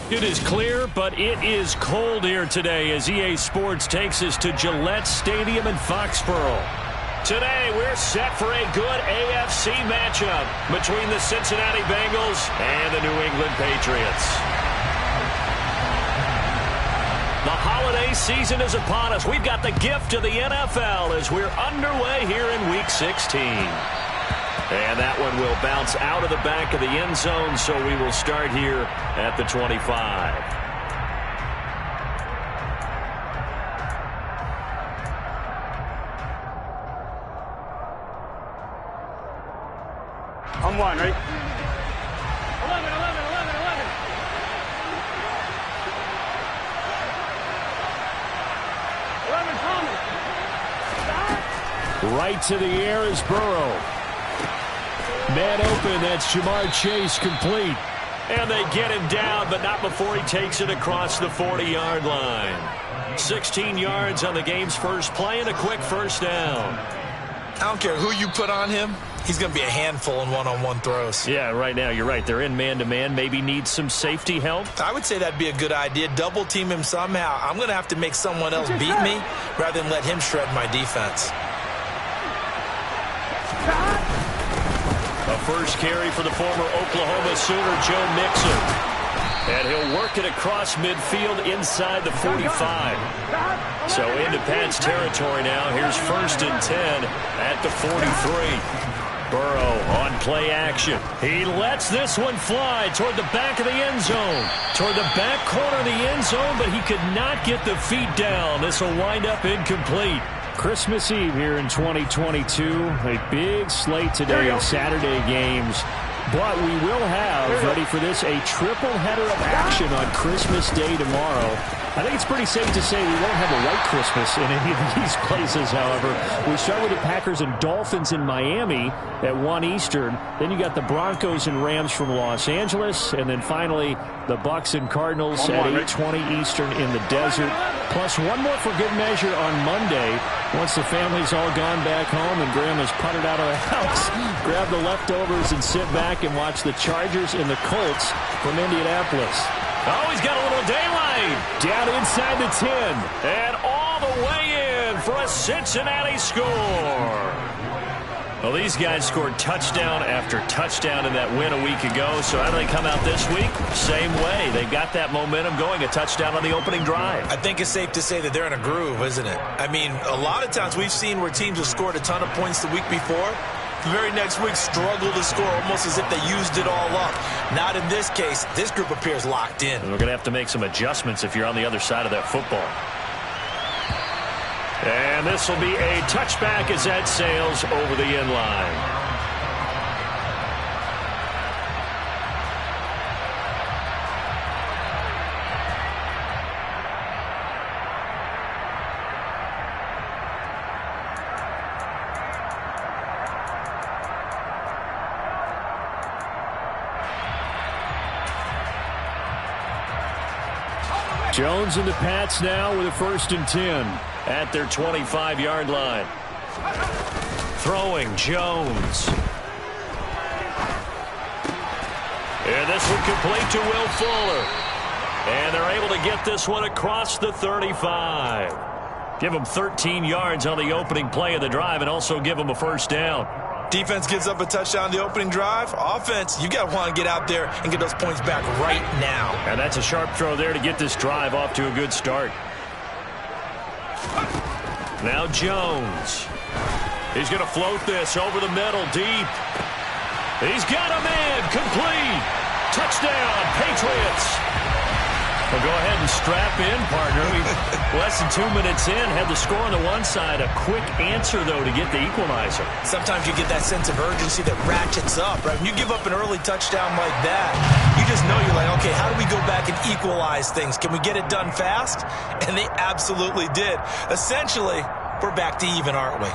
It is clear, but it is cold here today as EA Sports takes us to Gillette Stadium in Foxborough. Today, we're set for a good AFC matchup between the Cincinnati Bengals and the New England Patriots. The holiday season is upon us. We've got the gift of the NFL as we're underway here in Week 16. And that one will bounce out of the back of the end zone, so we will start here at the 25. On one, right? 11, 11, 11, 11. 11, Thomas. Right to the air is Burrow. Man open, that's Jamar Chase complete. And they get him down, but not before he takes it across the 40-yard line. 16 yards on the game's first play and a quick first down. I don't care who you put on him. He's going to be a handful in one-on-one throws. Yeah, right now, you're right. They're in man-to-man. Maybe need some safety help. I would say that'd be a good idea. Double-team him somehow. I'm going to have to make someone else beat me rather than let him shred my defense. A first carry for the former Oklahoma Sooner, Joe Mixon. And he'll work it across midfield inside the 45. So into Pat's territory now. Here's 1st and 10 at the 43. Burrow on play action. He lets this one fly toward the back of the end zone. Toward the back corner of the end zone, but he could not get the feet down. This will wind up incomplete. Christmas Eve here in 2022. A big slate today of Saturday games. But we will have, ready for this, a triple header of action on Christmas Day tomorrow. I think it's pretty safe to say we won't have a white Christmas in any of these places, however. We start with the Packers and Dolphins in Miami at 1 Eastern. Then you got the Broncos and Rams from Los Angeles. And then finally, the Bucs and Cardinals at 8:20 Eastern in the desert. Plus one more for good measure on Monday. Once the family's all gone back home and Grandma's puttered out of the house, grab the leftovers and sit back and watch the Chargers and the Colts from Indianapolis. Oh, he's got a little daylight. Down inside the 10. And all the way in for a Cincinnati score. Well, these guys scored touchdown after touchdown in that win a week ago. So how do they come out this week? Same way. They've got that momentum going. A touchdown on the opening drive. I think it's safe to say that they're in a groove, isn't it? I mean, a lot of times we've seen where teams have scored a ton of points the week before. The very next week struggle to score almost as if they used it all up. Not in this case. This group appears locked in. And we're going to have to make some adjustments if you're on the other side of that football. And this will be a touchback as that sails over the end line. Jones and the Pats now with a 1st and 10 at their 25-yard line. Throwing Jones. And this one complete to Will Fuller. And they're able to get this one across the 35. Give them 13 yards on the opening play of the drive and also give them a first down. Defense gives up a touchdown the opening drive. Offense, you got to want to get out there and get those points back right now. And that's a sharp throw there to get this drive off to a good start. Now Jones. He's going to float this over the middle deep. He's got a man. Complete. Touchdown, Patriots. Well, go ahead and strap in, partner. Less than 2 minutes in, had the score on the one side. A quick answer, though, to get the equalizer. Sometimes you get that sense of urgency that ratchets up, right? When you give up an early touchdown like that, you just know you're like, okay, how do we go back and equalize things? Can we get it done fast? And they absolutely did. Essentially, we're back to even, aren't we?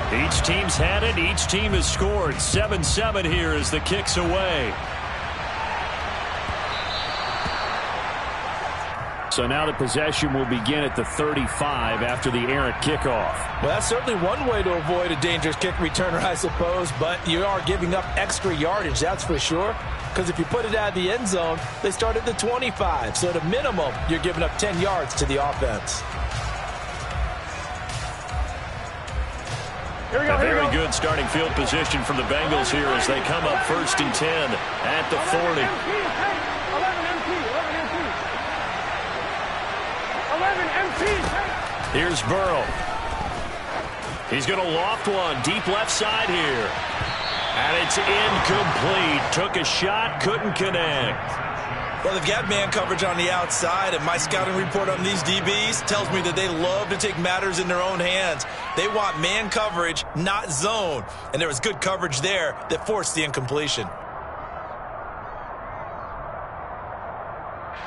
Each team's had it. Each team has scored. 7-7 here as the kick's away. So now the possession will begin at the 35 after the errant kickoff. Well, that's certainly one way to avoid a dangerous kick returner, I suppose, but you are giving up extra yardage, that's for sure, because if you put it out of the end zone, they start at the 25. So at a minimum, you're giving up 10 yards to the offense. Here we go, a very good starting field position for the Bengals here as they come up 1st and 10 at the 40. 11 MP. Here's Burrow. He's going to loft one deep left side here. And it's incomplete. Took a shot, couldn't connect. Well, they've got man coverage on the outside, and my scouting report on these DBs tells me that they love to take matters in their own hands. They want man coverage, not zone. And there was good coverage there that forced the incompletion.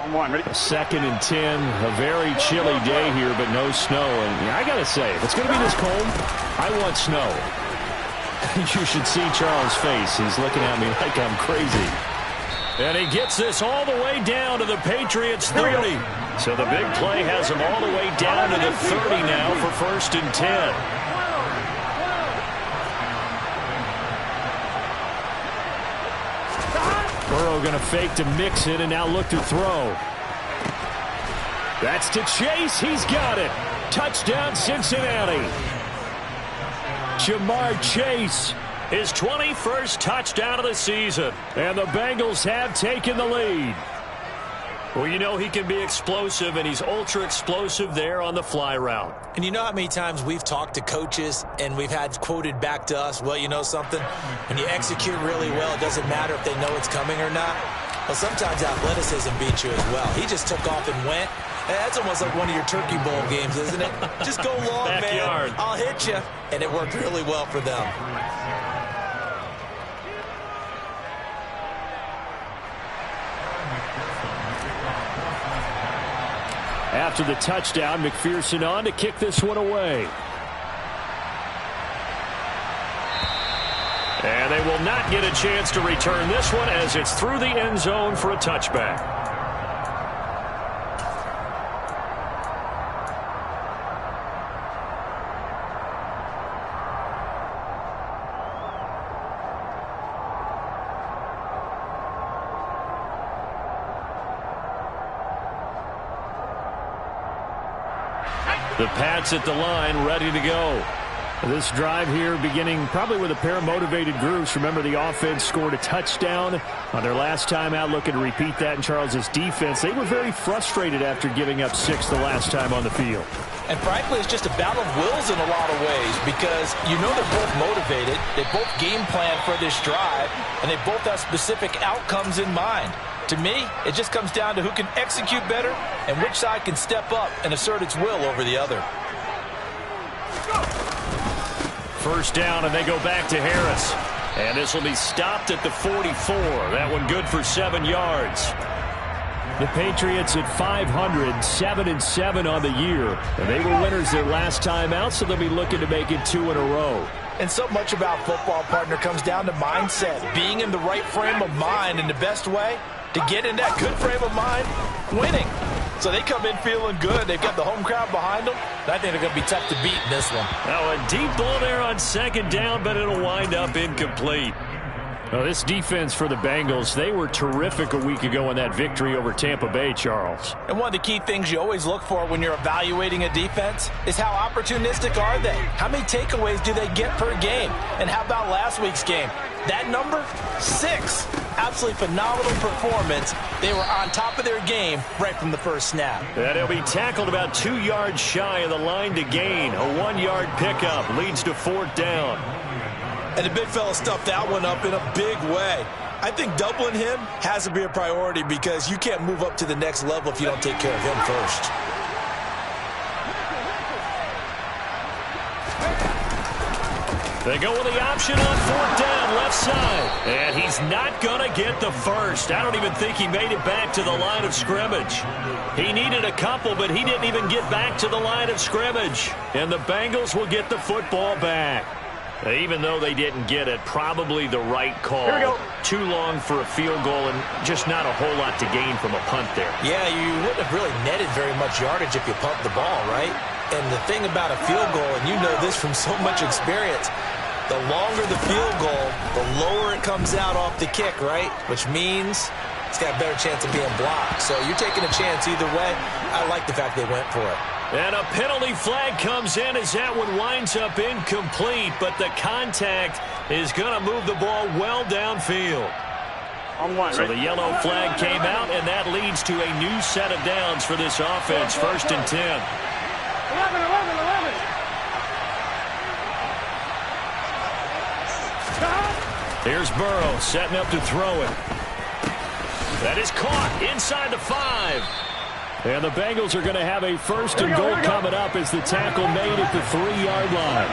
On one, ready? 2nd and 10. A very chilly day here, but no snow. And I got to say, if it's going to be this cold, I want snow. You should see Charles' face. He's looking at me like I'm crazy. And he gets this all the way down to the Patriots' 30. So the big play has him all the way down to the 30 now for 1st and 10. Burrow going to fake to Mixon and now look to throw. That's to Chase. He's got it. Touchdown, Cincinnati. Jamar Chase, his 21st touchdown of the season. And the Bengals have taken the lead. Well, you know he can be explosive, and he's ultra-explosive there on the fly route. And you know how many times we've talked to coaches and we've had quoted back to us, well, you know something? When you execute really well, it doesn't matter if they know it's coming or not. Well, sometimes athleticism beats you as well. He just took off and went. That's almost like one of your Turkey Bowl games, isn't it? Just go long, Backyard. man. I'll hit you. And it worked really well for them. After the touchdown, McPherson on to kick this one away. And they will not get a chance to return this one as it's through the end zone for a touchback. The Pats at the line, ready to go. This drive here beginning probably with a pair of motivated groups. Remember, the offense scored a touchdown on their last time out, looking to repeat that in Charles' defense. They were very frustrated after giving up 6 the last time on the field. And frankly, it's just a battle of wills in a lot of ways because you know they're both motivated. They both game plan for this drive, and they both have specific outcomes in mind. To me, it just comes down to who can execute better and which side can step up and assert its will over the other. First down, and they go back to Harris. And this will be stopped at the 44. That one good for 7 yards. The Patriots at 500, 7-7 on the year. And they were winners their last time out, so they'll be looking to make it 2 in a row. And so much about football, partner, comes down to mindset. Being in the right frame of mind, and the best way to get in that good frame of mind, winning. So they come in feeling good. They've got the home crowd behind them. I think they're going to be tough to beat in this one. Now a deep ball there on 2nd down, but it'll wind up incomplete. Well, this defense for the Bengals, they were terrific a week ago in that victory over Tampa Bay, Charles. And one of the key things you always look for when you're evaluating a defense is how opportunistic are they? How many takeaways do they get per game? And how about last week's game? That number? 6. Absolutely phenomenal performance. They were on top of their game right from the first snap. And he'll be tackled about 2 yards shy of the line to gain. A 1-yard pickup leads to 4th down. And the big fella stuffed that one up in a big way. I think doubling him has to be a priority because you can't move up to the next level if you don't take care of him first. They go with the option on 4th down, left side. And he's not going to get the first. I don't even think he made it back to the line of scrimmage. He needed a couple, but he didn't even get back to the line of scrimmage. And the Bengals will get the football back. Even though they didn't get it, probably the right call. Here we go. too long for a field goal and just not a whole lot to gain from a punt there. Yeah, you wouldn't have really netted very much yardage if you pumped the ball, right? And the thing about a field goal, and you know this from so much experience, the longer the field goal, the lower it comes out off the kick, right? Which means it's got a better chance of being blocked. So you're taking a chance either way. I like the fact they went for it. And a penalty flag comes in as that one winds up incomplete, but the contact is going to move the ball well downfield. So the yellow flag came out, and that leads to a new set of downs for this offense, 1st and 10. 11. Here's Burrow setting up to throw it. That is caught inside the 5. And the Bengals are going to have a 1st and goal coming up as the tackle made at the 3-yard line.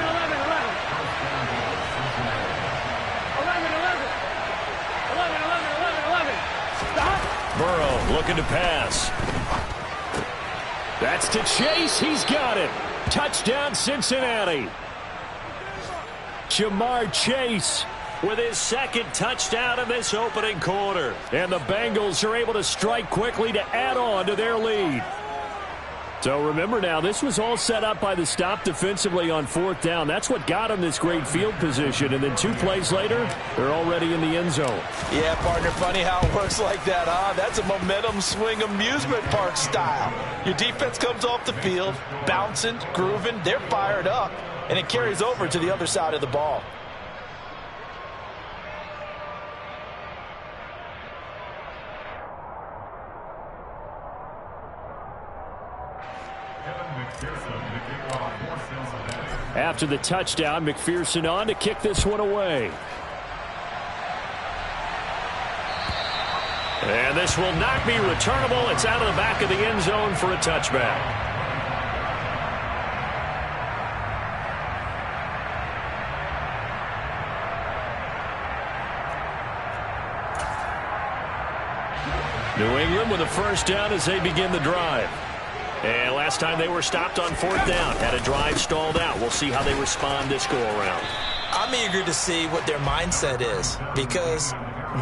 11. Burrow looking to pass. That's to Chase. He's got it. Touchdown, Cincinnati. Jamar Chase with his 2nd touchdown in this opening quarter. And the Bengals are able to strike quickly to add on to their lead. So remember now, this was all set up by the stop defensively on 4th down. That's what got them this great field position. And then 2 plays later, they're already in the end zone. Yeah, partner, funny how it works like that, huh? That's a momentum swing amusement park style. Your defense comes off the field, bouncing, grooving, they're fired up, and it carries over to the other side of the ball. After the touchdown, McPherson on to kick this one away. And this will not be returnable. It's out of the back of the end zone for a touchback. New England with a 1st down as they begin the drive. And last time they were stopped on 4th down, had a drive stalled out. We'll see how they respond this go-around. I'm eager to see what their mindset is, because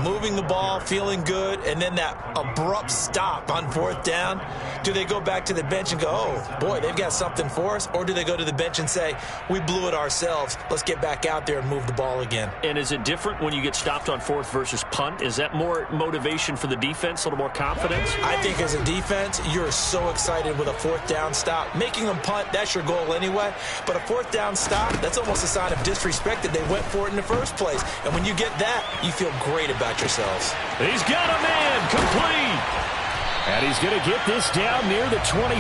moving the ball, feeling good, and then that abrupt stop on 4th down, do they go back to the bench and go, oh, boy, they've got something for us? Or do they go to the bench and say, we blew it ourselves, let's get back out there and move the ball again? And is it different when you get stopped on 4th versus punt? Is that more motivation for the defense, a little more confidence? I think as a defense, you're so excited with a 4th down stop. Making them punt, that's your goal anyway. But a 4th down stop, that's almost a sign of disrespect that they went for it in the first place. And when you get that, you feel great about yourselves. He's got a man, complete. And he's going to get this down near the 25.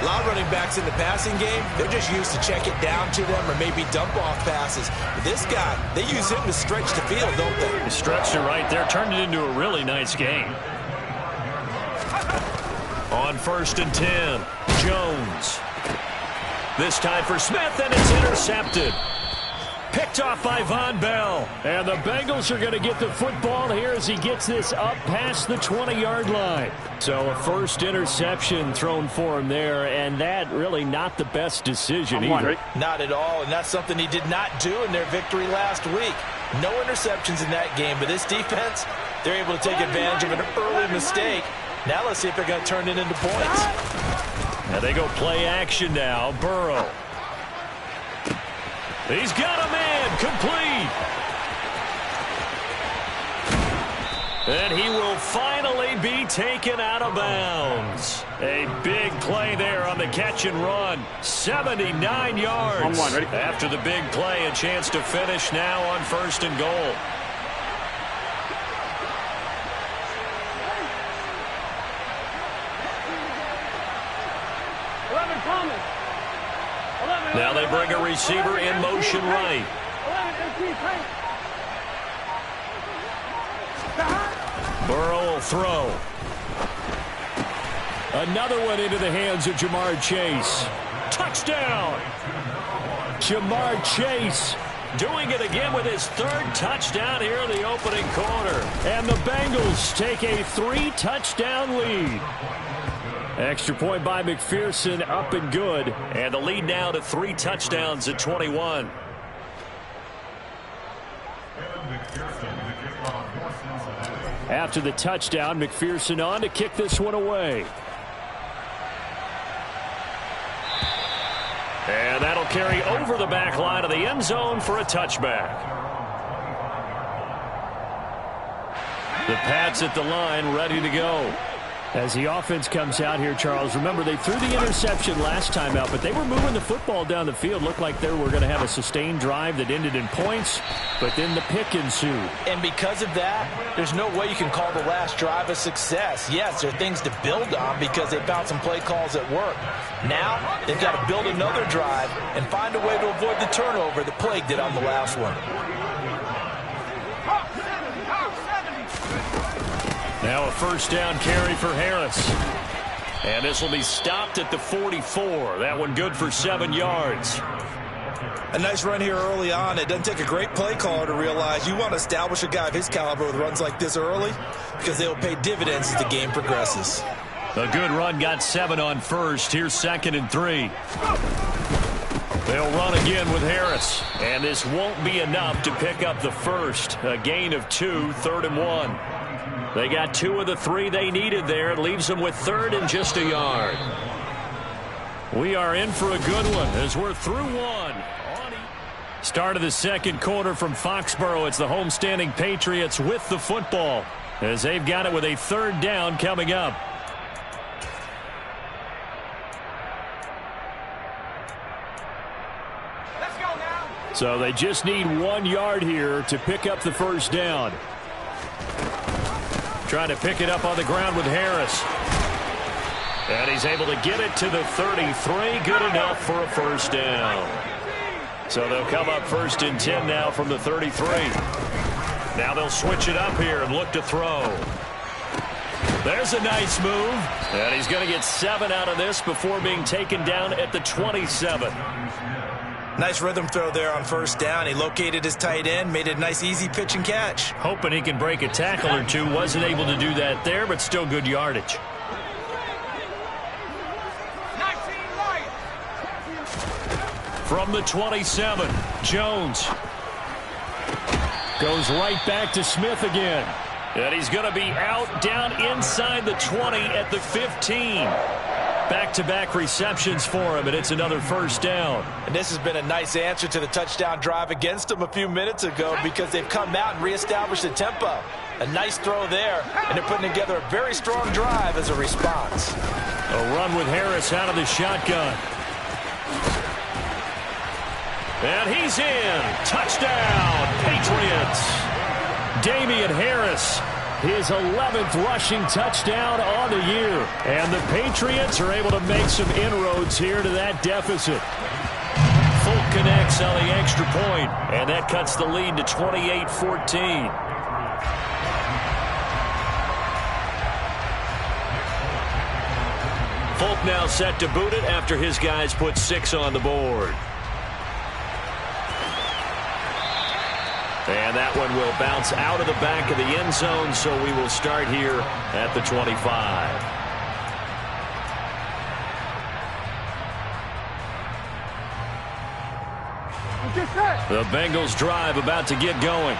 A lot of running backs in the passing game, they're just used to check it down to them or maybe dump off passes. But this guy, they use him to stretch the field, don't they? He stretched it right there, turned it into a really nice game. On 1st and 10, Jones. This time for Smith, and it's intercepted. Picked off by Von Bell. And the Bengals are going to get the football here as he gets this up past the 20-yard line. So a 1st interception thrown for him there, and that really not the best decision either. Not at all, and that's something he did not do in their victory last week. No interceptions in that game, but this defense, they're able to take advantage of an early mistake. Now let's see if they're going to turn it into points. And they go play action now. Burrow. He's got a man, complete. And he will finally be taken out of bounds. A big play there on the catch and run. 79 yards. After the big play, a chance to finish now on 1st and goal. Now they bring a receiver in motion right. Burrow will throw. Another one into the hands of Jamar Chase. Touchdown! Jamar Chase doing it again with his 3rd touchdown here in the opening quarter. And the Bengals take a 3-touchdown lead. Extra point by McPherson, up and good. And the lead now to 3 touchdowns at 21. After the touchdown, McPherson on to kick this one away. And that'll carry over the back line of the end zone for a touchback. The Pats at the line, ready to go. As the offense comes out here, Charles, remember they threw the interception last time out, but they were moving the football down the field. Looked like they were going to have a sustained drive that ended in points, but then the pick ensued. And because of that, there's no way you can call the last drive a success. Yes, there are things to build on because they found some play calls that work. Now, they've got to build another drive and find a way to avoid the turnover that plagued it on the last one. Now a first down carry for Harris. And this will be stopped at the 44. That one good for 7 yards. A nice run here early on. It doesn't take a great play caller to realize you want to establish a guy of his caliber with runs like this early because they will pay dividends as the game progresses. A good run got 7 on first. Here's 2nd and 3. They'll run again with Harris. And this won't be enough to pick up the first. A gain of 2, 3rd and 1. They got 2 of the 3 they needed there. It leaves them with 3rd and just a yard. We are in for a good one as we're through one. Start of the second quarter from Foxborough. It's the homestanding Patriots with the football as they've got it with a 3rd down coming up. Let's go now. So they just need 1 yard here to pick up the first down. Trying to pick it up on the ground with Harris. And he's able to get it to the 33. Good enough for a first down. So they'll come up 1st and 10 now from the 33. Now they'll switch it up here and look to throw. There's a nice move. And he's going to get 7 out of this before being taken down at the 27. Nice rhythm throw there on 1st down. He located his tight end, made it a nice easy pitch and catch. Hoping he can break a tackle or two. Wasn't able to do that there, but still good yardage. 19 Lions. From the 27, Jones goes right back to Smith again. And he's going to be out down inside the 20 at the 15. Back-to-back receptions for him, and it's another first down. And this has been a nice answer to the touchdown drive against them a few minutes ago because they've come out and reestablished the tempo. A nice throw there, and they're putting together a very strong drive as a response. A run with Harris out of the shotgun. And he's in. Touchdown, Patriots. Damian Harris. His 11th rushing touchdown on the year. And the Patriots are able to make some inroads here to that deficit. Folk connects on the extra point, and that cuts the lead to 28-14. Folk now set to boot it after his guys put 6 on the board. And that one will bounce out of the back of the end zone, so we will start here at the 25. The Bengals drive about to get going.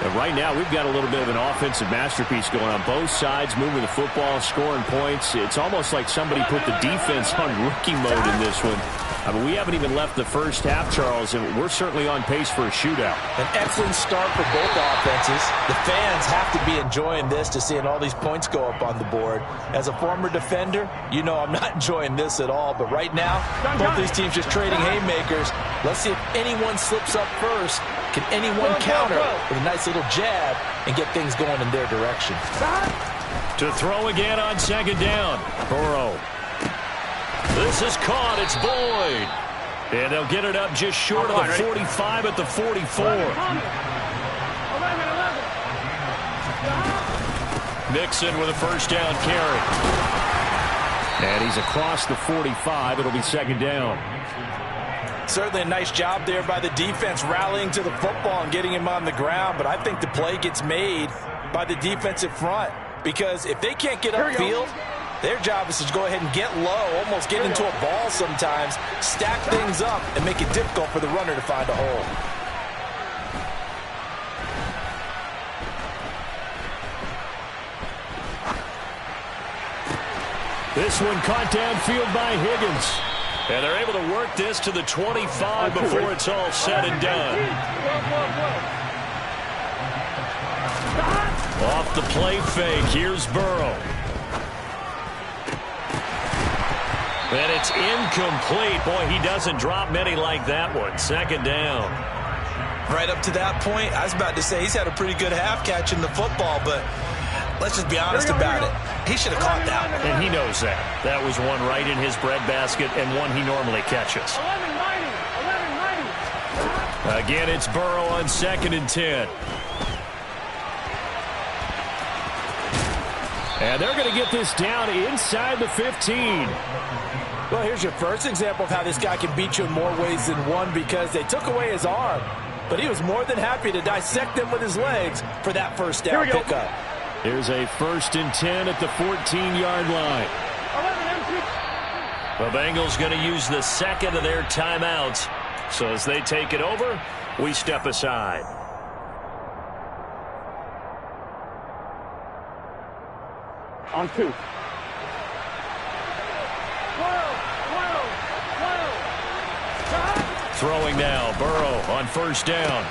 And right now, we've got a little bit of an offensive masterpiece going on both sides, moving the football, scoring points. It's almost like somebody put the defense on rookie mode in this one. I mean, we haven't even left the first half, Charles, and we're certainly on pace for a shootout. An excellent start for both offenses. The fans have to be enjoying this to seeing all these points go up on the board. As a former defender, you know I'm not enjoying this at all. But right now, both these teams just trading haymakers. Let's see if anyone slips up first. Can anyone counter with a nice little jab and get things going in their direction? To throw again on 2nd down. Burrow. This is caught. It's Boyd. And they'll get it up just short of the 45 at the 44. Mixon with a first down carry. And he's across the 45. It'll be 2nd down. Certainly a nice job there by the defense rallying to the football and getting him on the ground. But I think the play gets made by the defensive front because if they can't get upfield, their job is to go ahead and get low, almost get into a ball sometimes, stack things up, and make it difficult for the runner to find a hole. This one caught downfield by Higgins. And they're able to work this to the 25 before it's all said and done. Off the play fake, here's Burrow. And it's incomplete. Boy, he doesn't drop many like that one. Second down. Right up to that point, I was about to say he's had a pretty good half catching the football, but let's just be honest about it. He should have caught that one. And he knows that. That was one right in his breadbasket and one he normally catches. 11-90. Again, it's Burrow on 2nd and 10. And they're going to get this down inside the 15. Well, here's your first example of how this guy can beat you in more ways than one, because they took away his arm, but he was more than happy to dissect them with his legs for that first down pickup. Here's a 1st and 10 at the 14-yard line. The Bengals going to use the second of their timeouts. So as they take it over, we step aside. On 2. Throwing now, Burrow on 1st down.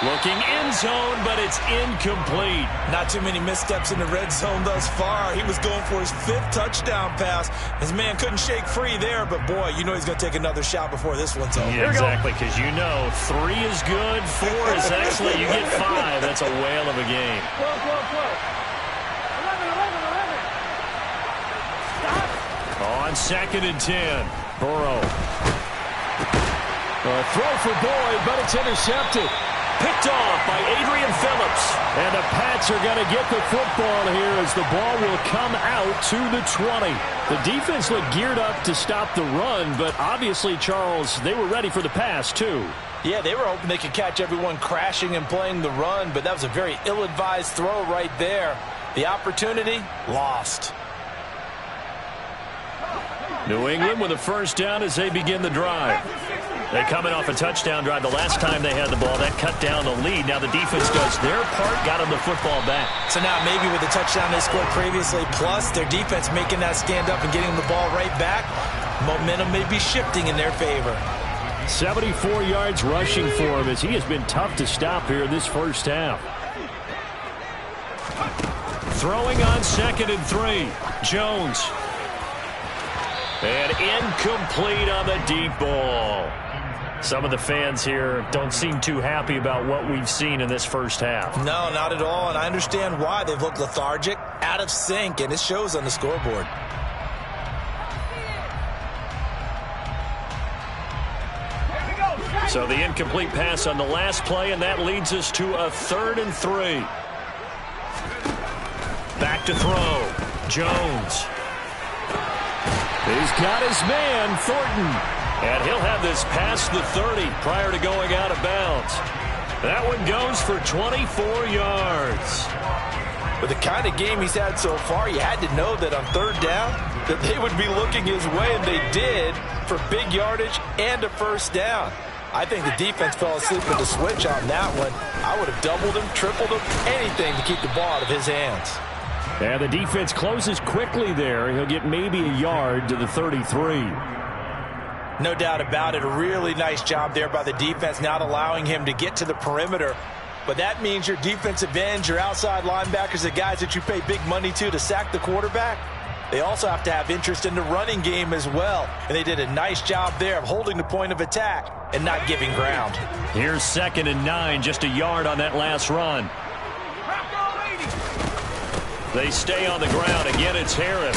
Looking end zone, but it's incomplete. Not too many missteps in the red zone thus far. He was going for his 5th touchdown pass. His man couldn't shake free there, but boy, you know he's going to take another shot before this one's over. Yeah, exactly, because you know 3 is good, 4 is excellent. You get 5. That's a whale of a game. 11. On 2nd and 10, Burrow. A throw for Boyd, but it's intercepted. Picked off by Adrian Phillips. And the Pats are going to get the football here as the ball will come out to the 20. The defense looked geared up to stop the run, but obviously, Charles, they were ready for the pass, too. Yeah, they were hoping they could catch everyone crashing and playing the run, but that was a very ill-advised throw right there. The opportunity, lost. New England with a 1st down as they begin the drive. They coming off a touchdown drive the last time they had the ball. That cut down the lead. Now the defense does their part, got them the football back. So now maybe with the touchdown they scored previously, plus their defense making that stand up and getting the ball right back, momentum may be shifting in their favor. 74 yards rushing for him as he has been tough to stop here in this first half. Throwing on 2nd and 3. Jones. And incomplete on the deep ball. Some of the fans here don't seem too happy about what we've seen in this first half. No, not at all, and I understand why. They've looked lethargic, out of sync, and it shows on the scoreboard. So the incomplete pass on the last play, and that leads us to a 3rd and 3. Back to throw. Jones. He's got his man, Thornton. And he'll have this past the 30 prior to going out of bounds. That one goes for 24 yards. With the kind of game he's had so far, you had to know that on 3rd down that they would be looking his way, and they did, for big yardage and a 1st down. I think the defense fell asleep with the switch on that one. I would have doubled him, tripled him, anything to keep the ball out of his hands. And the defense closes quickly there. He'll get maybe a yard to the 33. No doubt about it. A really nice job there by the defense, not allowing him to get to the perimeter. But that means your defensive ends, your outside linebackers, the guys that you pay big money to sack the quarterback, they also have to have interest in the running game as well. And they did a nice job there of holding the point of attack and not giving ground. Here's 2nd and 9, just a yard on that last run. They stay on the ground. Again, it's Harris.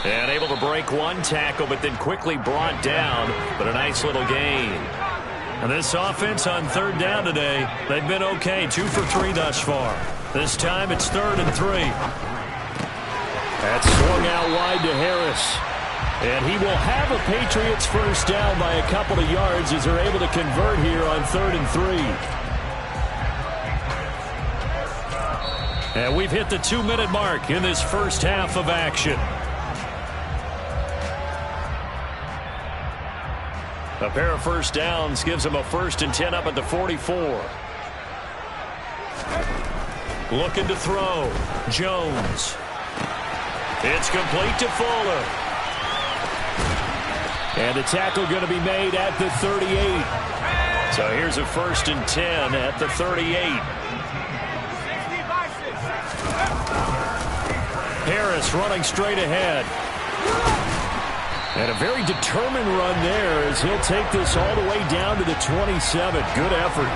And able to break one tackle, but then quickly brought down. But a nice little gain. And this offense on 3rd down today, they've been okay. 2 for 3 thus far. This time it's 3rd and 3. That's swung out wide to Harris. And he will have a Patriots 1st down by a couple of yards as they're able to convert here on 3rd and 3. And we've hit the 2-minute mark in this first half of action. A pair of 1st downs gives them a 1st and 10 up at the 44. Looking to throw. Jones. It's complete to Fuller. And the tackle going to be made at the 38. So here's a 1st and 10 at the 38. Harris running straight ahead. And a very determined run there as he'll take this all the way down to the 27. Good effort.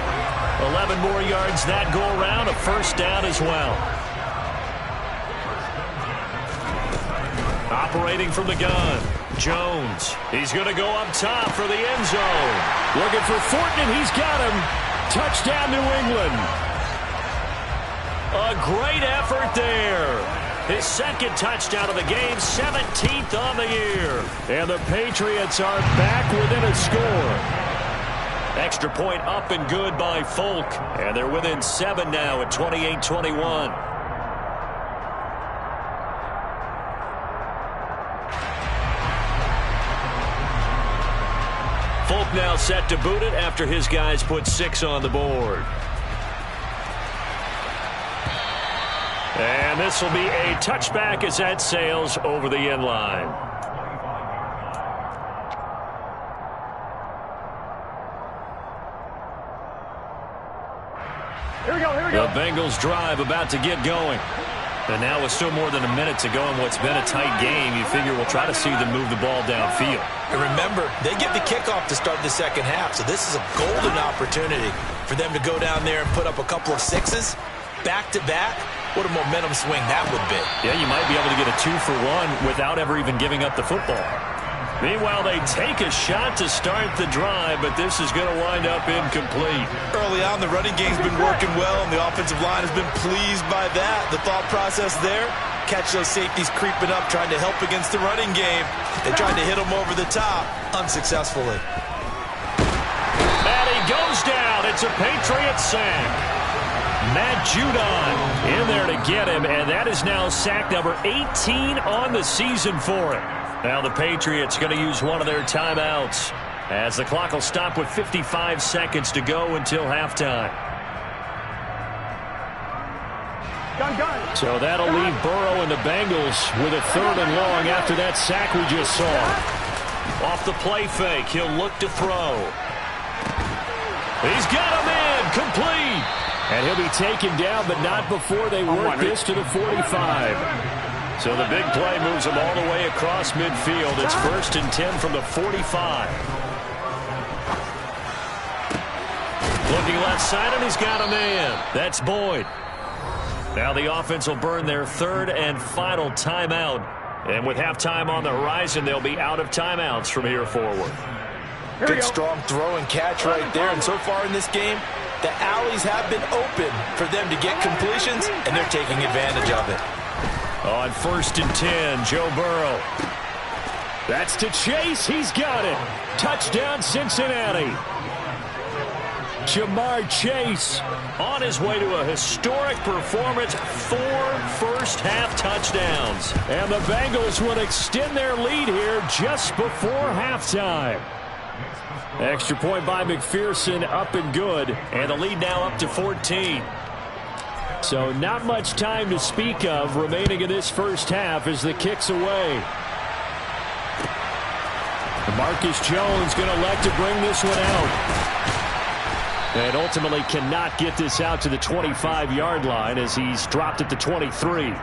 11 more yards that go around, a 1st down as well. Operating from the gun, Jones. He's going to go up top for the end zone. Looking for Thornton, and he's got him. Touchdown, New England. A great effort there. His 2nd touchdown of the game, 17th on the year. And the Patriots are back within a score. Extra point up and good by Folk. And they're within 7 now at 28-21. Folk now set to boot it after his guys put 6 on the board. And this will be a touchback as that sails over the end line. Here we go. The Bengals drive about to get going. And now with still more than a minute to go in what's been a tight game, you figure we'll try to see them move the ball downfield. And remember, they get the kickoff to start the 2nd half, so this is a golden opportunity for them to go down there and put up a couple of 6s back-to-back. What a momentum swing that would be. Yeah, you might be able to get a 2-for-1 without ever even giving up the football. Meanwhile, they take a shot to start the drive, but this is going to wind up incomplete. Early on, the running game's been working well, and the offensive line has been pleased by that. The thought process there, catch those safeties creeping up, trying to help against the running game. They tried to hit them over the top, unsuccessfully. And he goes down. It's a Patriots sack. Matt Judon in there to get him, and that is now sack number 18 on the season for him. Now the Patriots going to use one of their timeouts as the clock will stop with 55 seconds to go until halftime. Gun. So that'll leave Burrow and the Bengals with a 3rd and long after that sack we just saw. Off the play fake, he'll look to throw. He's got him in, complete. And he'll be taken down, but not before they work this to the 45. So the big play moves him all the way across midfield. It's 1st and 10 from the 45. Looking left side, and he's got a man. That's Boyd. Now the offense will burn their 3rd and final timeout. And with halftime on the horizon, they'll be out of timeouts from here forward. Good strong throw and catch right there. And so far in this game, the alleys have been open for them to get completions, and they're taking advantage of it. On 1st and 10, Joe Burrow. That's to Chase. He's got it. Touchdown, Cincinnati. Jamar Chase on his way to a historic performance. 4 first-half touchdowns. And the Bengals would extend their lead here just before halftime. Extra point by McPherson, up and good. And the lead now up to 14. So not much time to speak of remaining in this first half as the kick's away. Marcus Jones going to elect to bring this one out. And ultimately cannot get this out to the 25-yard line as he's dropped at the 23.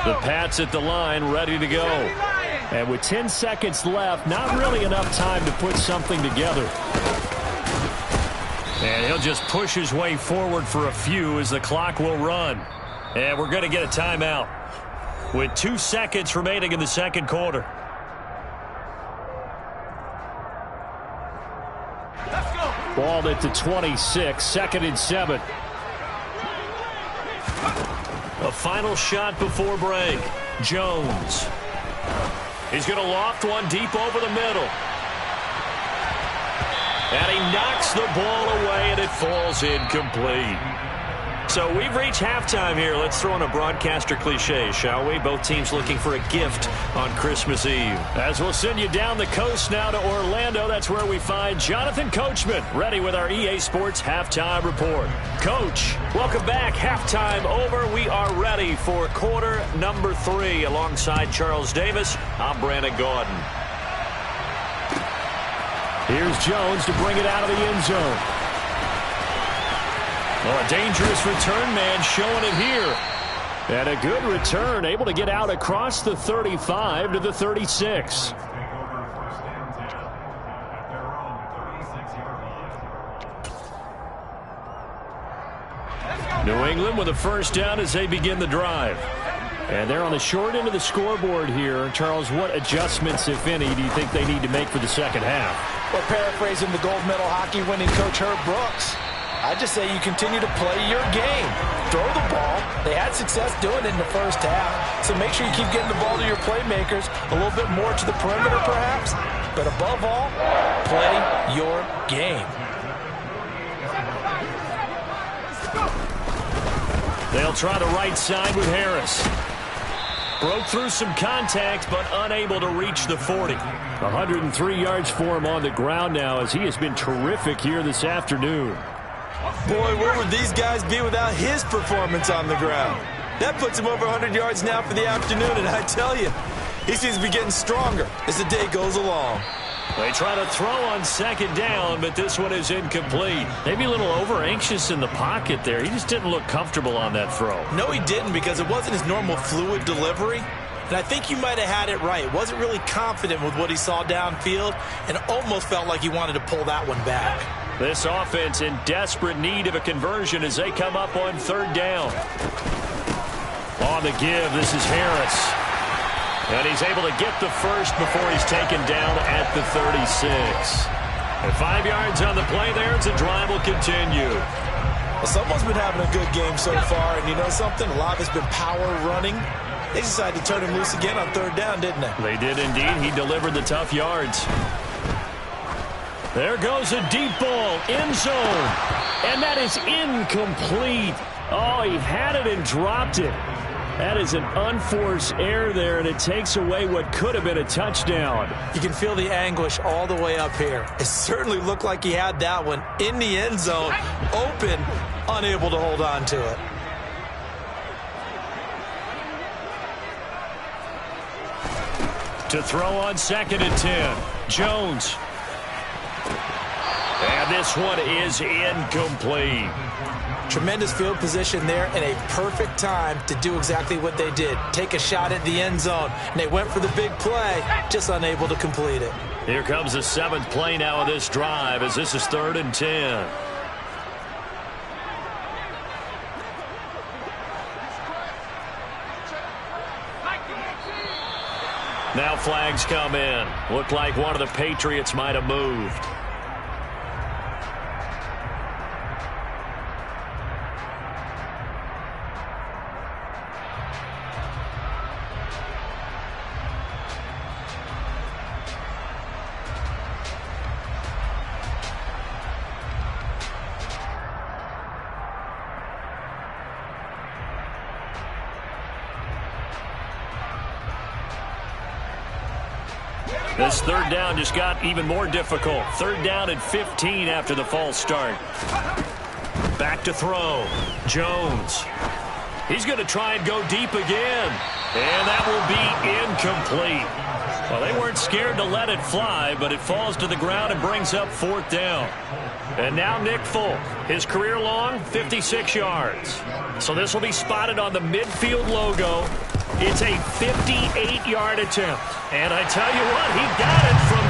The Pats at the line, ready to go. And with 10 seconds left, not really enough time to put something together. And he'll just push his way forward for a few as the clock will run. And we're going to get a timeout with 2 seconds remaining in the second quarter. Let's go. Ball at the 26, 2nd and 7. A final shot before break. Jones. He's going to loft one deep over the middle. And he knocks the ball away, and it falls incomplete. So we've reached halftime here. Let's throw in a broadcaster cliche, shall we? Both teams looking for a gift on Christmas Eve. As we'll send you down the coast now to Orlando, that's where we find Jonathan Coachman, ready with our EA Sports Halftime Report. Coach, welcome back. Halftime over. We are ready for quarter number 3. Alongside Charles Davis, I'm Brandon Gaudin. Here's Jones to bring it out of the end zone. Well, a dangerous return man showing it here. And a good return, able to get out across the 35 to the 36. New England with a first down as they begin the drive. And they're on the short end of the scoreboard here. Charles, what adjustments, if any, do you think they need to make for the second half? Well, paraphrasing the gold medal hockey winning coach Herb Brooks, I just say you continue to play your game. Throw the ball. They had success doing it in the first half. So make sure you keep getting the ball to your playmakers, a little bit more to the perimeter perhaps. But above all, play your game. They'll try the right side with Harris. Broke through some contact, but unable to reach the 40. 103 yards for him on the ground now as he has been terrific here this afternoon. Boy, where would these guys be without his performance on the ground? That puts him over 100 yards now for the afternoon, and I tell you, he seems to be getting stronger as the day goes along. They try to throw on second down, but this one is incomplete. Maybe a little over-anxious in the pocket there. He just didn't look comfortable on that throw. No, he didn't, because it wasn't his normal fluid delivery. And I think you might have had it right. Wasn't really confident with what he saw downfield and almost felt like he wanted to pull that one back. This offense in desperate need of a conversion as they come up on third down. On the give, this is Harris. And he's able to get the first before he's taken down at the 36. And 5 yards on the play there as the drive will continue. Well, someone's been having a good game so far, and you know something? A lot of it's been power running. They decided to turn him loose again on third down, didn't they? They did indeed. He delivered the tough yards. There goes a deep ball, end zone. And that is incomplete. Oh, he had it and dropped it. That is an unforced error there, and it takes away what could have been a touchdown. You can feel the anguish all the way up here. It certainly looked like he had that one in the end zone, open, unable to hold on to it. To throw on second and 10, Jones. And this one is incomplete. Tremendous field position there and a perfect time to do exactly what they did. Take a shot at the end zone. And they went for the big play, just unable to complete it. Here comes the 7th play now of this drive as this is 3rd and 10. Now flags come in. Looked like one of the Patriots might have moved. This third down just got even more difficult. 3rd down and 15 after the false start. Back to throw. Jones. He's going to try and go deep again. And that will be incomplete. Well, they weren't scared to let it fly, but it falls to the ground and brings up 4th down. And now Nick Folk, his career long, 56 yards. So this will be spotted on the midfield logo. It's a 58-yard attempt. And I tell you what, he got it from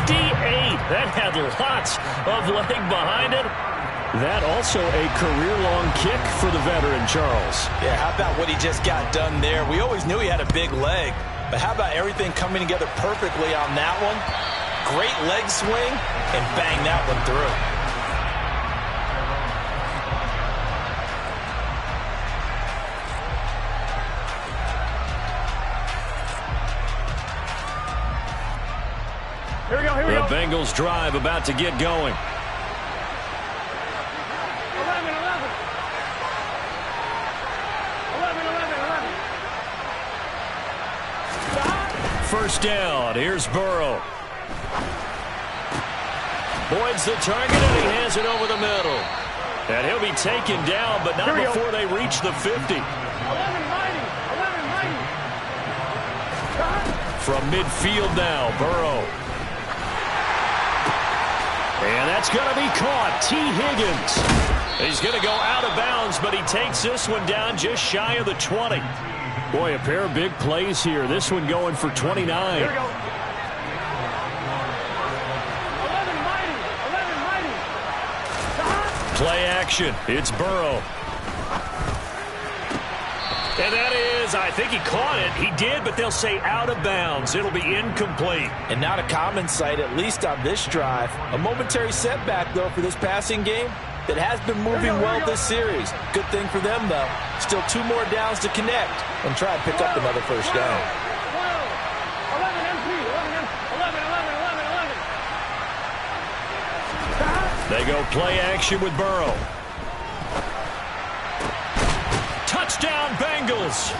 58. That had lots of leg behind it. That also a career-long kick for the veteran, Charles. Yeah, how about what he just got done there? We always knew he had a big leg. But how about everything coming together perfectly on that one? Great leg swing, and bang that one through. Here we go, here we go. The Bengals drive about to get going. first down. Here's Burrow. Boyd's the target, and he has it over the middle. And he'll be taken down, but not before they reach the 50. From midfield now, Burrow. And that's going to be caught. T. Higgins. He's going to go out of bounds, but he takes this one down just shy of the 20. Boy, a pair of big plays here. This one going for 29. Here we go. Play action. It's Burrow. And that is, I think he caught it. He did, but they'll say out of bounds. It'll be incomplete. And not a common sight, at least on this drive. A momentary setback, though, for this passing game that has been moving well this series. Good thing for them, though. Still 2 more downs to connect and try and pick up another first down. 11 MP, 11. They go play action with Burrow. Touchdown, Bengals.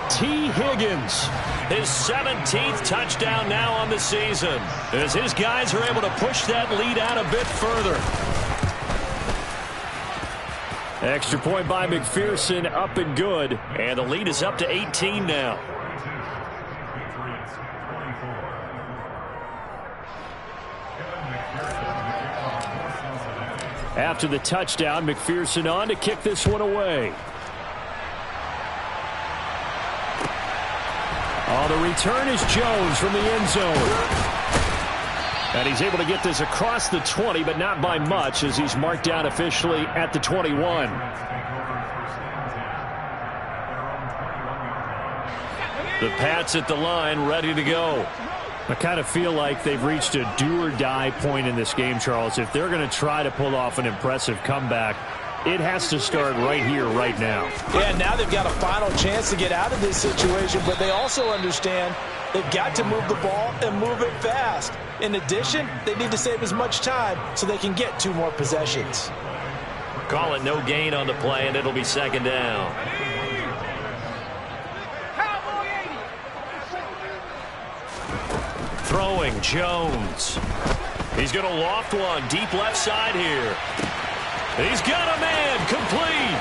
T. Higgins, his 17th touchdown now on the season, as his guys are able to push that lead out a bit further. Extra point by McPherson, up and good, and the lead is up to 18 now. After the touchdown, McPherson on to kick this one away. Oh, the return is Jones from the end zone. And he's able to get this across the 20, but not by much, as he's marked down officially at the 21. The Pats at the line, ready to go. I kind of feel like they've reached a do-or-die point in this game, Charles. If they're going to try to pull off an impressive comeback, it has to start right here, right now. Yeah, now they've got a final chance to get out of this situation, but they also understand they've got to move the ball and move it fast. In addition, they need to save as much time so they can get 2 more possessions. Call it no gain on the play, and it'll be second down. Throwing, Jones. He's going to loft one deep left side here. He's got a man, complete.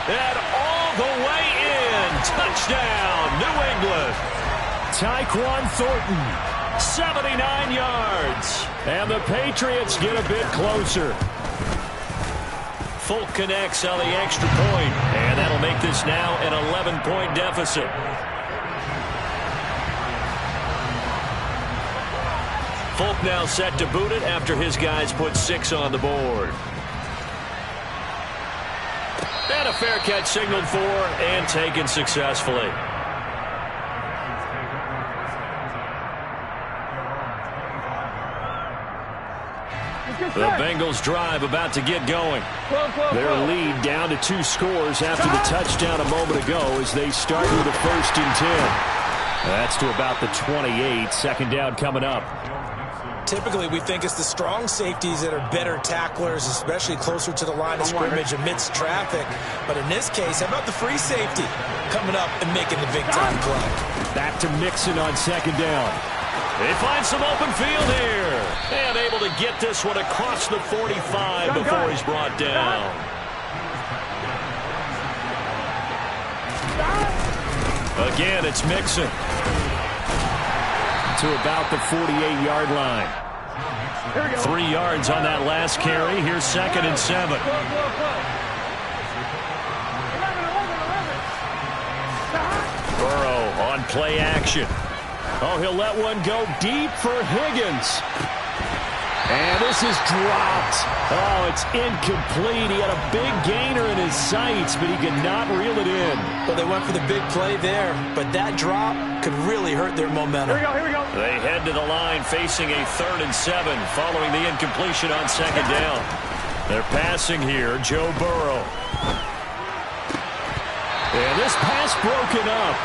And all the way in. Touchdown, New England. Tyquan Thornton, 79 yards. And the Patriots get a bit closer. Folk connects on the extra point. And that'll make this now an 11-point deficit. Folk now set to boot it after his guys put 6 on the board. And a fair catch signaled for and taken successfully. The Bengals drive about to get going. Their lead down to 2 scores after the touchdown a moment ago as they start with a 1st and 10. That's to about the 28. Second down coming up. Typically, we think it's the strong safeties that are better tacklers, especially closer to the line of scrimmage amidst traffic. But in this case, how about the free safety coming up and making the big-time play? Back to Mixon on second down. They find some open field here. And able to get this one across the 45 before he's brought down. Again, it's Mixon. To about the 48-yard line. 3 yards on that last carry. Here's 2nd and 7. Burrow on play action. Oh, he'll let one go deep for Higgins. And this is dropped. Oh, it's incomplete. He had a big gainer in his sights, but he could not reel it in. Well, they went for the big play there, but that drop could really hurt their momentum. Here we go. They head to the line facing a 3rd and 7 following the incompletion on second down. They're passing here, Joe Burrow. And this pass broken up.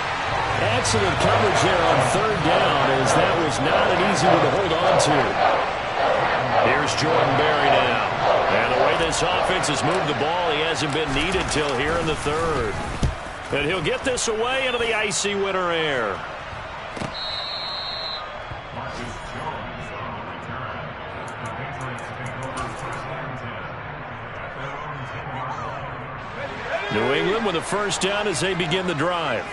Excellent coverage there on 3rd down, as that was not an easy one to hold on to. Here's Jordan Berry now. And the way this offense has moved the ball, he hasn't been needed till here in the 3rd. And he'll get this away into the icy winter air. New England with a first down as they begin the drive.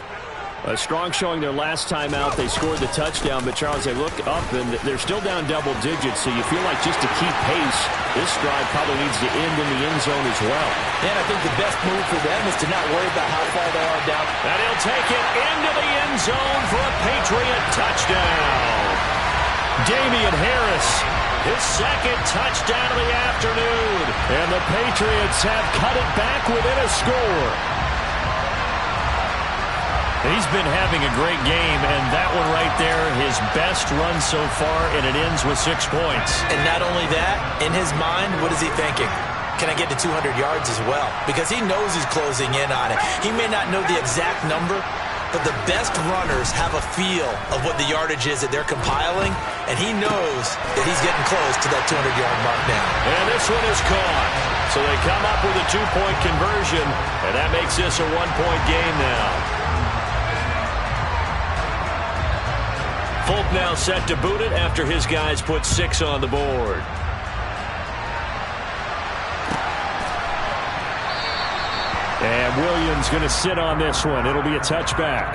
A strong showing their last time out. They scored the touchdown, but Charles, they look up and they're still down double digits, so you feel like just to keep pace, this drive probably needs to end in the end zone as well. And I think the best move for them is to not worry about how far they are down. And he'll take it into the end zone for a Patriot touchdown. Damian Harris, his second touchdown of the afternoon. And the Patriots have cut it back within a score. He's been having a great game, and that one right there, his best run so far, and it ends with 6 points. And not only that, in his mind, what is he thinking? Can I get to 200 yards as well? Because he knows he's closing in on it. He may not know the exact number, but the best runners have a feel of what the yardage is that they're compiling, and he knows that he's getting close to that 200-yard mark now. And this one is caught. So they come up with a 2-point conversion, and that makes this a 1-point game now. Folk now set to boot it after his guys put 6 on the board. And Williams going to sit on this one. It'll be a touchback.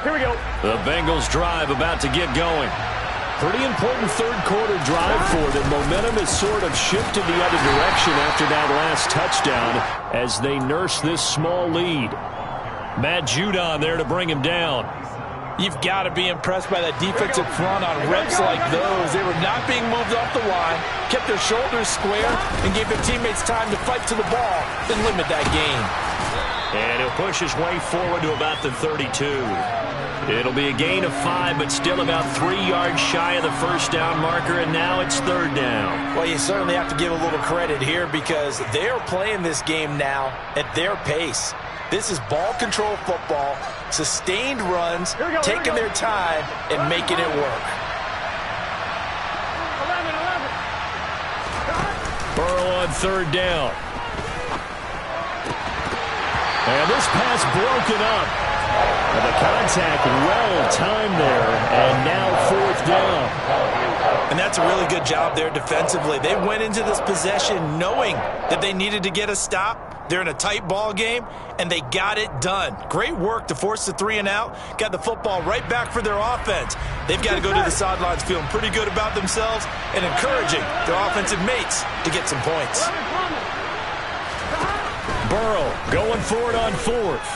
Here we go. The Bengals drive about to get going. Pretty important third-quarter drive for them. Momentum has sort of shifted the other direction after that last touchdown as they nurse this small lead. Matt Judon there to bring him down. You've got to be impressed by that defensive front on reps like those. They were not being moved off the line, kept their shoulders square, and gave their teammates time to fight to the ball, then limit that gain. And he'll push his way forward to about the 32. It'll be a gain of 5, but still about 3 yards shy of the first down marker, and now it's third down. Well, you certainly have to give a little credit here because they're playing this game now at their pace. This is ball control football, sustained runs, taking their time, and making it work. Burrow on third down. And this pass broken up. And the contact well-timed there, and now fourth down. And that's a really good job there defensively. They went into this possession knowing that they needed to get a stop. They're in a tight ball game, and they got it done. Great work to force the 3 and out. Got the football right back for their offense. They've got to go to the sidelines feeling pretty good about themselves and encouraging their offensive mates to get some points. Burrow going forward on fourth.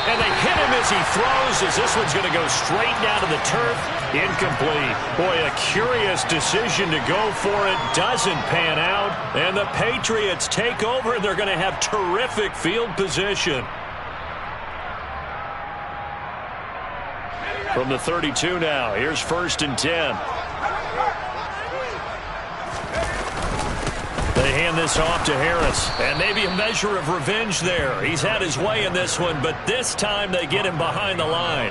And they hit him as he throws, as this one's going to go straight down to the turf. Incomplete. Boy, a curious decision to go for it. Doesn't pan out. And the Patriots take over. They're going to have terrific field position. From the 32 now, here's 1st and 10. They hand this off to Harris, and maybe a measure of revenge there. He's had his way in this one, but this time they get him behind the line.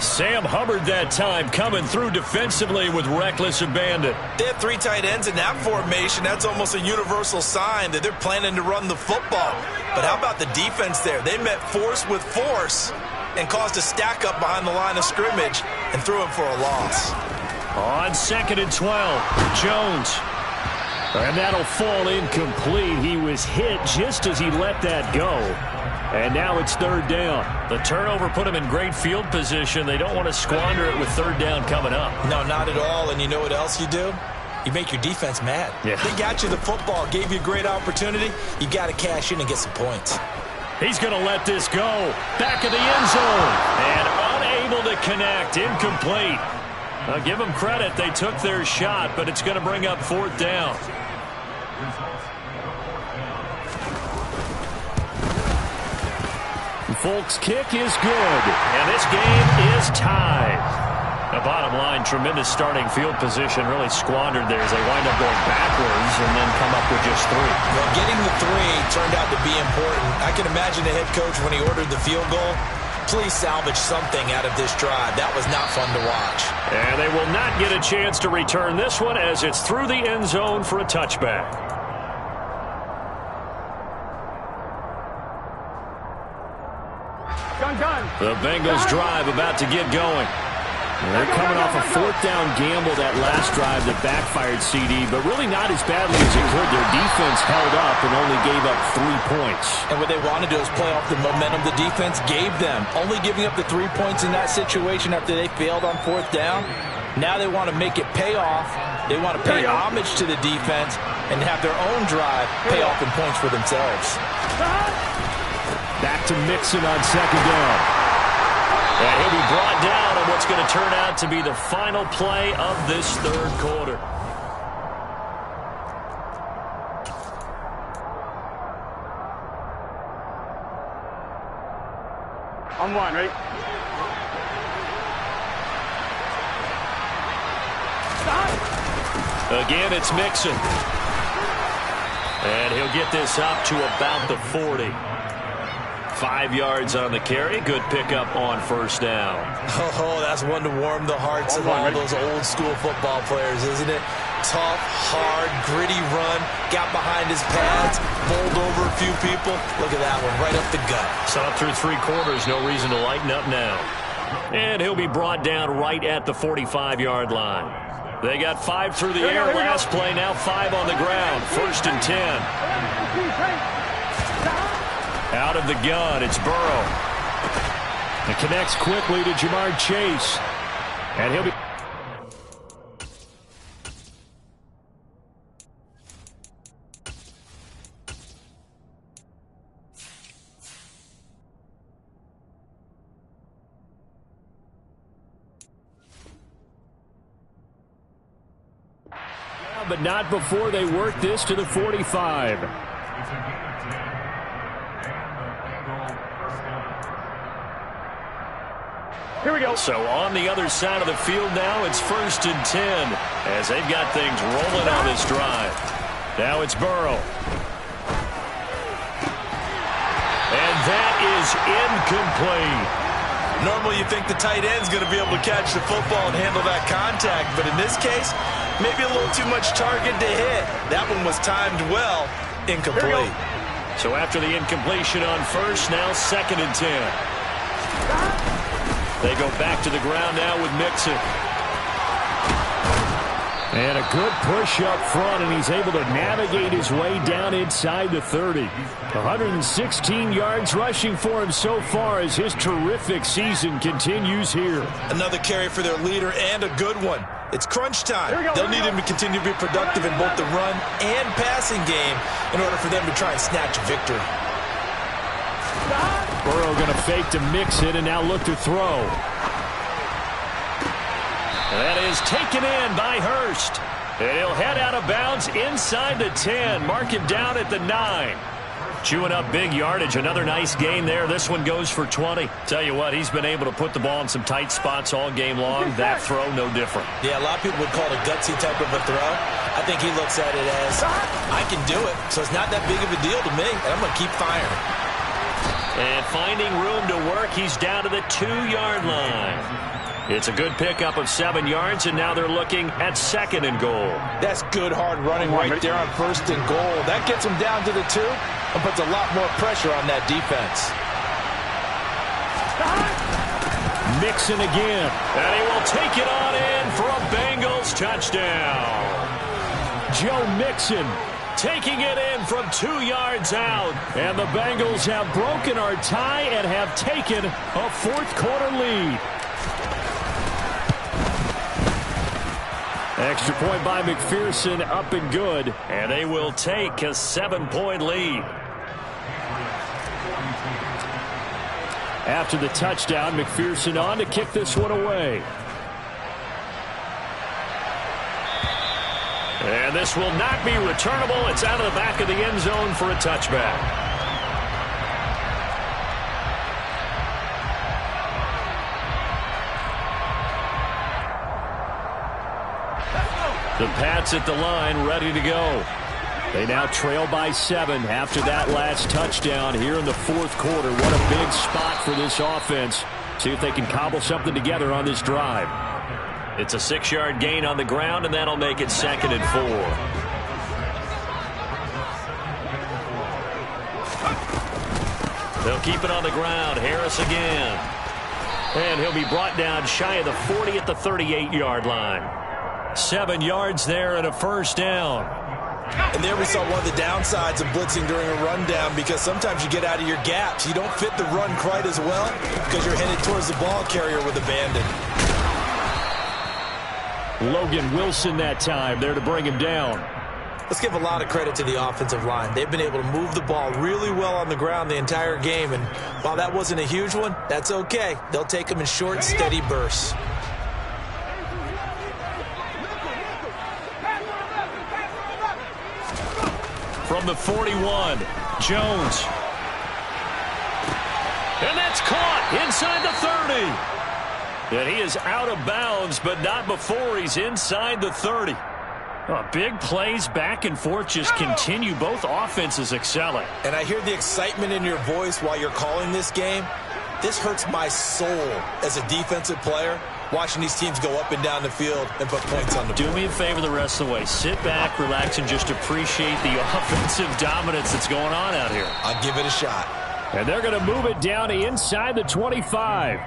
Sam Hubbard that time coming through defensively with reckless abandon. They have 3 tight ends in that formation. That's almost a universal sign that they're planning to run the football. But how about the defense there? They met force with force and caused a stack up behind the line of scrimmage and threw him for a loss. On 2nd and 12, Jones. And that'll fall incomplete. He was hit just as he let that go. And now it's third down. The turnover put him in great field position. They don't want to squander it with third down coming up. No, not at all. And you know what else you do? You make your defense mad. Yeah. They got you the football, gave you a great opportunity. You got to cash in and get some points. He's going to let this go. Back of the end zone. And unable to connect. Incomplete. I'll give them credit. They took their shot, but it's going to bring up fourth down. Folk's kick is good, and this game is tied. The bottom line, tremendous starting field position, really squandered there as they wind up going backwards and then come up with just 3. Well, getting the 3 turned out to be important. I can imagine the head coach when he ordered the field goal. Please salvage something out of this drive. That was not fun to watch. And they will not get a chance to return this one as it's through the end zone for a touchback. The Bengals drive about to get going. They're coming off a fourth down gamble that last drive that backfired, CD, but really not as badly as it could. Their defense held up and only gave up 3 points. And what they want to do is play off the momentum the defense gave them. Only giving up the 3 points in that situation after they failed on fourth down. Now they want to make it pay off. They want to pay homage to the defense and have their own drive pay off in points for themselves. Back to Mixon on second down. And he'll be brought down on what's going to turn out to be the final play of this third quarter. On one, ready? Stop! Again, it's Mixon. And he'll get this up to about the 40. 5 yards on the carry. Good pickup on first down. Oh, that's one to warm the hearts of all those old school football players, isn't it? Tough, hard, gritty run. Got behind his pads, bowled over a few people. Look at that one, right up the gut. Saw it through 3 quarters. No reason to lighten up now. And he'll be brought down right at the 45-yard line. They got 5 through the air last play. Now 5 on the ground. 1st and 10. Out of the gun, it's Burrow. It connects quickly to Jamar Chase. And he'll be... But not before they work this to the 45. Here we go. So on the other side of the field now, it's 1st and 10 as they've got things rolling on this drive. Now it's Burrow. And that is incomplete. Normally you think the tight end's going to be able to catch the football and handle that contact, but in this case, maybe a little too much target to hit. That one was timed well, incomplete. So after the incompletion on first, now 2nd and 10. They go back to the ground now with Mixon. And a good push up front, and he's able to navigate his way down inside the 30. 116 yards rushing for him so far as his terrific season continues here. Another carry for their leader and a good one. It's crunch time. They'll need him to continue to be productive in both the run and passing game in order for them to try and snatch a victory. Burrow going to fake to Mixon and now look to throw. That is taken in by Hurst. And he'll head out of bounds inside the 10. Mark him down at the 9. Chewing up big yardage. Another nice gain there. This one goes for 20. Tell you what, he's been able to put the ball in some tight spots all game long. That throw, no different. Yeah, a lot of people would call it a gutsy type of a throw. I think he looks at it as, I can do it, so it's not that big of a deal to me, and I'm going to keep firing. And finding room to work, he's down to the 2-yard line. It's a good pickup of 7 yards, and now they're looking at 2nd and goal. That's good hard running right there on 1st and goal. That gets them down to the 2 and puts a lot more pressure on that defense. Mixon again. And he will take it on in for a Bengals touchdown. Joe Mixon taking it in from 2 yards out. And the Bengals have broken our tie and have taken a 4th quarter lead. Extra point by McPherson, up and good. And they will take a 7-point lead. After the touchdown, McPherson on to kick this one away. And this will not be returnable. It's out of the back of the end zone for a touchback. The Pats at the line, ready to go. They now trail by 7 after that last touchdown here in the 4th quarter. What a big spot for this offense. See if they can cobble something together on this drive. It's a 6-yard gain on the ground, and that'll make it 2nd and 4. They'll keep it on the ground. Harris again. And he'll be brought down shy of the 40 at the 38-yard line. 7 yards there and a first down. And there we saw one of the downsides of blitzing during a rundown, because sometimes you get out of your gaps. You don't fit the run quite as well because you're headed towards the ball carrier with abandon. Logan Wilson that time there to bring him down. Let's give a lot of credit to the offensive line. They've been able to move the ball really well on the ground the entire game. And while that wasn't a huge one, that's okay. They'll take them in short, steady bursts. From the 41, Jones. And that's caught inside the 30. And he is out of bounds, but not before he's inside the 30. Oh, big plays back and forth just continue. Both offenses excelling. And I hear the excitement in your voice while you're calling this game. This hurts my soul as a defensive player, watching these teams go up and down the field and put points on the board. Do me a favor the rest of the way. Sit back, relax, and just appreciate the offensive dominance that's going on out here. I'll give it a shot. And they're going to move it down to inside the 25.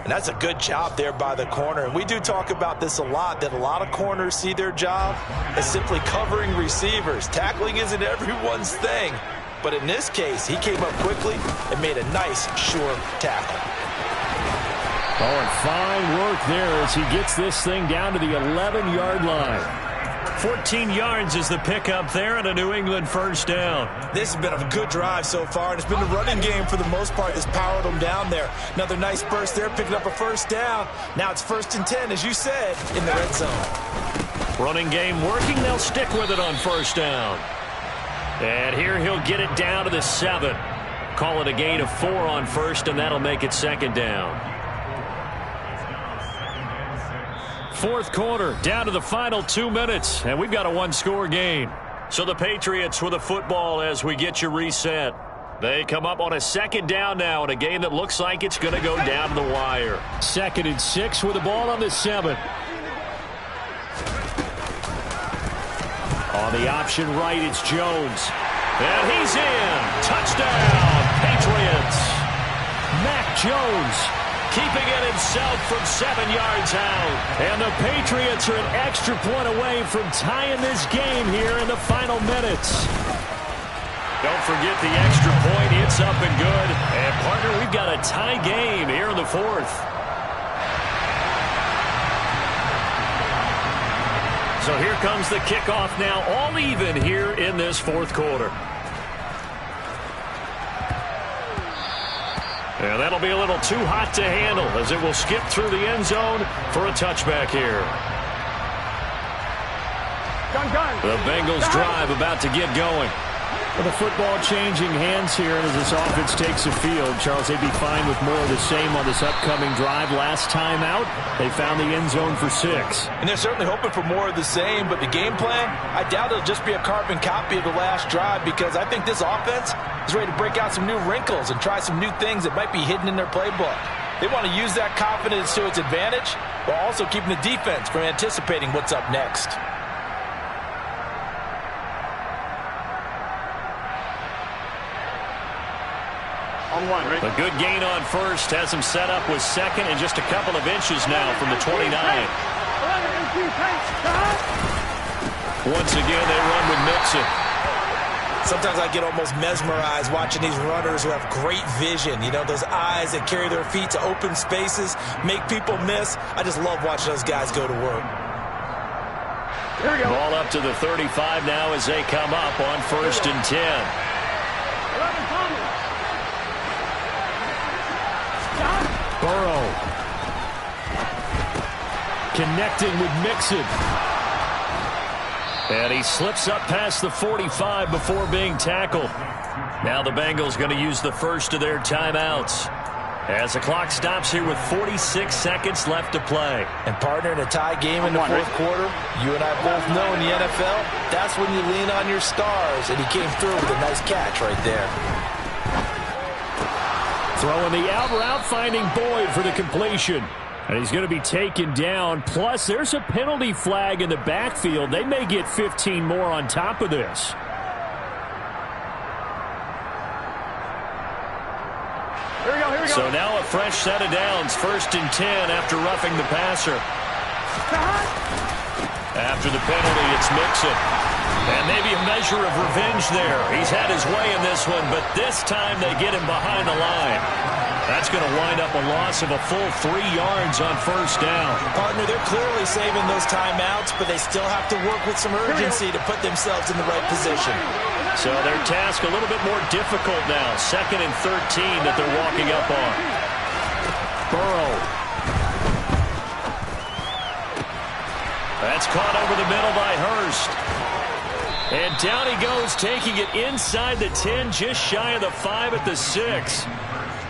And that's a good job there by the corner. And we do talk about this a lot, that a lot of corners see their job as simply covering receivers. Tackling isn't everyone's thing. But in this case, he came up quickly and made a nice, sure tackle. Oh, and fine work there as he gets this thing down to the 11-yard line. 14 yards is the pickup there and a New England first down. This has been a good drive so far, and it's been the running game for the most part that's powered them down there. Another nice burst there, picking up a first down. Now it's 1st and 10, as you said, in the red zone. Running game working. They'll stick with it on first down. And here he'll get it down to the 7. Call it a gain of 4 on first, and that'll make it 2nd down. 4th quarter, down to the final 2 minutes, and we've got a 1-score game. So the Patriots with the football as we get you reset. They come up on a 2nd down now in a game that looks like it's going to go down to the wire. 2nd and 6 with the ball on the 7. On the option right, it's Jones. And he's in. Touchdown, Patriots. Mac Jones keeping it himself from 7 yards out. And the Patriots are an extra point away from tying this game here in the final minutes. Don't forget the extra point. It's up and good. And, partner, we've got a tie game here in the 4th. So here comes the kickoff now, all even here in this 4th quarter. And that'll be a little too hot to handle as it will skip through the end zone for a touchback here. The Bengals drive about to get going. Well, the football changing hands here as this offense takes the field. Charles, they'd be fine with more of the same on this upcoming drive. Last time out, they found the end zone for 6. And they're certainly hoping for more of the same, but the game plan, I doubt it'll just be a carbon copy of the last drive, because I think this offense is ready to break out some new wrinkles and try some new things that might be hidden in their playbook. They want to use that confidence to its advantage while also keeping the defense from anticipating what's up next. A good gain on first has him set up with 2nd and just a couple of inches now from the 29. Once again, they run with Mixon. Sometimes I get almost mesmerized watching these runners who have great vision. You know, those eyes that carry their feet to open spaces, make people miss. I just love watching those guys go to work. Here we go. Ball up to the 35 now as they come up on 1st and 10. Burrow connecting with Mixon. And he slips up past the 45 before being tackled. Now the Bengals going to use the first of their timeouts as the clock stops here with 46 seconds left to play. And, partner, in a tie game in the 4th quarter, you and I both know in the NFL, that's when you lean on your stars, and he came through with a nice catch right there. Throwing the out route, finding Boyd for the completion. And he's going to be taken down. Plus, there's a penalty flag in the backfield. They may get 15 more on top of this. So now a fresh set of downs, 1st and 10 after roughing the passer. After the penalty, it's Mixon. And maybe a measure of revenge there. He's had his way in this one, but this time they get him behind the line. That's going to wind up a loss of a full 3 yards on 1st down. Partner, they're clearly saving those timeouts, but they still have to work with some urgency to put themselves in the right position. So their task a little bit more difficult now. 2nd and 13 that they're walking up on. Burrow. That's caught over the middle by Hurst. And down he goes, taking it inside the 10, just shy of the 5 at the 6.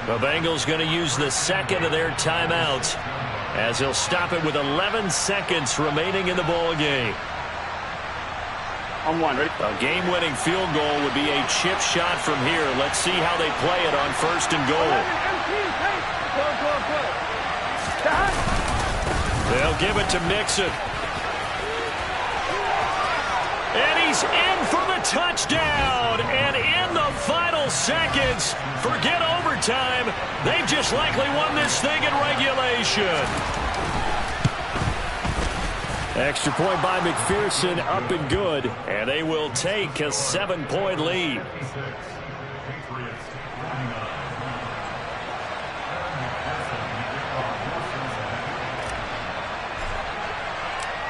The Bengals going to use the 2nd of their timeouts as he'll stop it with 11 seconds remaining in the ball game. On 1, ready? A game-winning field goal would be a chip shot from here. Let's see how they play it on 1st and goal. They'll give it to Mixon. And he's in for the touchdown. And in the final seconds, forget overtime, they've just likely won this thing in regulation. Extra point by McPherson, up and good. And they will take a 7-point lead.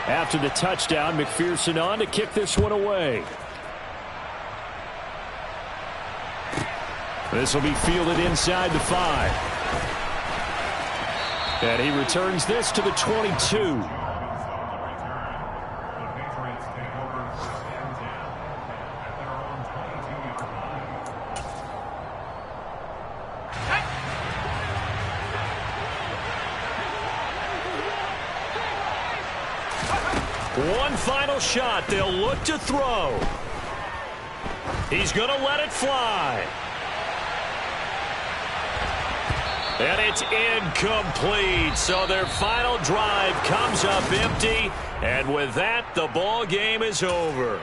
After the touchdown, McPherson on to kick this one away. This will be fielded inside the 5. And he returns this to the 22. One final shot. They'll look to throw. He's going to let it fly. And it's incomplete. So their final drive comes up empty. And with that, the ball game is over.